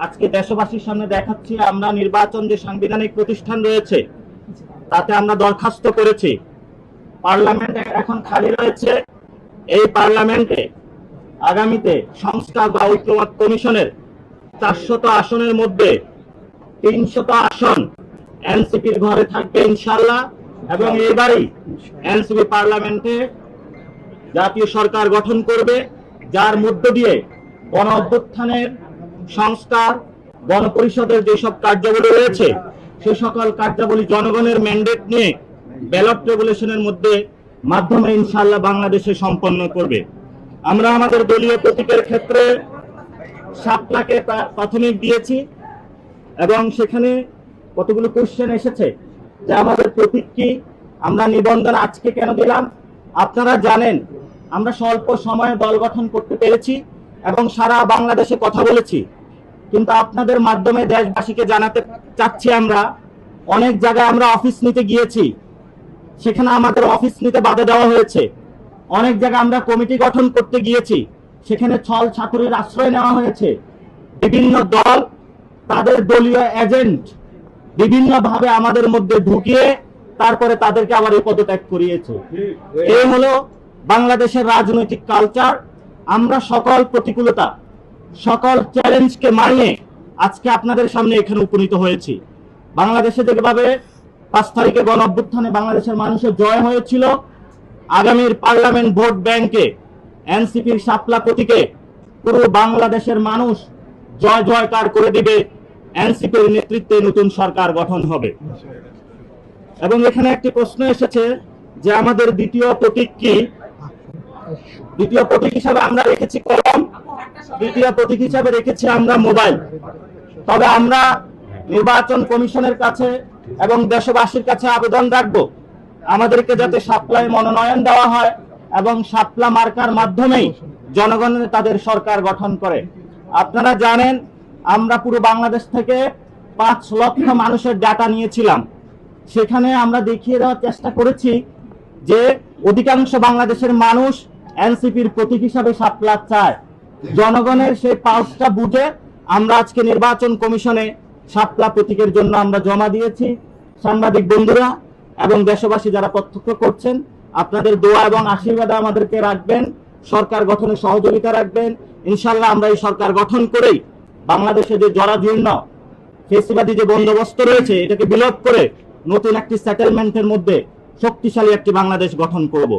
আজকে দেশবাসীর সামনে দেখাচ্ছি আমরা নির্বাচন যে সাংবিধানিক প্রতিষ্ঠান রয়েছে তাতে আমরা দরখাস্ত করেছি। পার্লামেন্ট এখন খালি রয়েছে। এই পার্লামেন্টে আগামীতে সংস্কার বা ঐক্যমত কমিশনের 400 আসনের মধ্যে 300 আসন এনসিপির ঘরে থাকবে ইনশাআল্লাহ, এবং এবারই এনসিপি পার্লামেন্টে জাতীয় সরকার গঠন করবে, যার মধ্য দিয়ে গণ অভ্যুত্থানের সংস্কার, গণপরিষদের যেসব কার্যাবলী রয়েছে সে সকল কার্যাবলী জনগণের ম্যান্ডেট নিয়ে ব্যালট রেগুলেশনের মাধ্যমে ইনশাআল্লাহ বাংলাদেশে সম্পন্ন করবে। আমরা আমাদের দলীয় প্রতীকের ক্ষেত্রে শাপলাকে প্রাথমিক দিয়েছি এবং সেখানে কতগুলো কোশ্চেন এসেছে যে আমাদের প্রতীক কি, আমরা নিবন্ধন আজকে কেন দিলাম। আপনারা জানেন আমরা স্বল্প সময়ে দল গঠন করতে পেরেছি এবং সারা বাংলাদেশে কথা বলেছি, কিন্তু আপনাদের মাধ্যমে দেশবাসীকে জানাতে চাচ্ছি আমরা অনেক জায়গায় আমরা অফিস নিতে গিয়েছি, সেখানে আমাদের অফিস নিতে বাধা দেওয়া হয়েছে। অনেক জায়গায় আমরা কমিটি গঠন করতে গিয়েছি, সেখানে ছল চাতুরির আশ্রয় নেওয়া হয়েছে। বিভিন্ন দল তাদের দলীয় এজেন্ট বিভিন্নভাবে আমাদের মধ্যে ঢুকিয়ে তারপরে তাদেরকে আবার এই পদত্যাগ করিয়েছে। এই হলো বাংলাদেশের রাজনৈতিক কালচার। আমরা সকল প্রতিকূলতা, সকল চ্যালেঞ্জকে মানিয়ে আজকে আপনাদের সামনে এখানে উপনীত হয়েছি। বাংলাদেশে যেভাবে 5 তারিখে গণ অভ্যুত্থানে বাংলাদেশের মানুষের জয় হয়েছিল, আগামীর পার্লামেন্ট ভোট ব্যাংকে এনসিপির শাপলা প্রতীকে পুরো বাংলাদেশের মানুষ জয় জয়কার করে দিবে। এনসিপির নেতৃত্বে নতুন সরকার গঠন হবে। এবং এখানে একটি প্রশ্ন এসেছে যে আমাদের দ্বিতীয় প্রতীক কি। দ্বিতীয় প্রতীক হিসাবে আমরা রেখেছি কলম, দ্বিতীয় প্রতীক হিসাবে রেখেছি আমরা মোবাইল। তবে আমরা নির্বাচন কমিশনের কাছে এবং দেশবাসীর কাছে আবেদন রাখবো আমাদেরকে যাতে শাপলায় মনোনয়ন দেওয়া হয় এবং শাপলা মার্কার মাধ্যমেই জনগণের তাদের সরকার গঠন করে। আপনারা জানেন আমরা পুরো বাংলাদেশ থেকে 5 লক্ষ মানুষের ডাটা নিয়েছিলাম। সেখানে আমরা দেখিয়ে দেওয়ার চেষ্টা করেছি যে অধিকাংশ বাংলাদেশের মানুষ এনসিপির প্রতীক হিসাবে শাপলা চায়। জনগণের সেই পালসটা বুঝে আমরা আজকে নির্বাচন কমিশনে শাপলা প্রতীকের জন্য আমরা জমা দিয়েছি। সাংবাদিক বন্ধুরা এবং দেশবাসী যারা প্রত্যক্ষ করছেন, আপনাদের দোয়া এবং আশীর্বাদ আমাদেরকে রাখবেন, সরকার গঠনে সহযোগিতা রাখবেন। ইনশাআল্লাহ আমরা এই সরকার গঠন করেই বাংলাদেশে যে জরাজীর্ণ ফেসিবাদী যে বন্দোবস্ত রয়েছে এটাকে বিলোপ করে নতুন একটি সেটেলমেন্টের মধ্যে শক্তিশালী একটি বাংলাদেশ গঠন করব।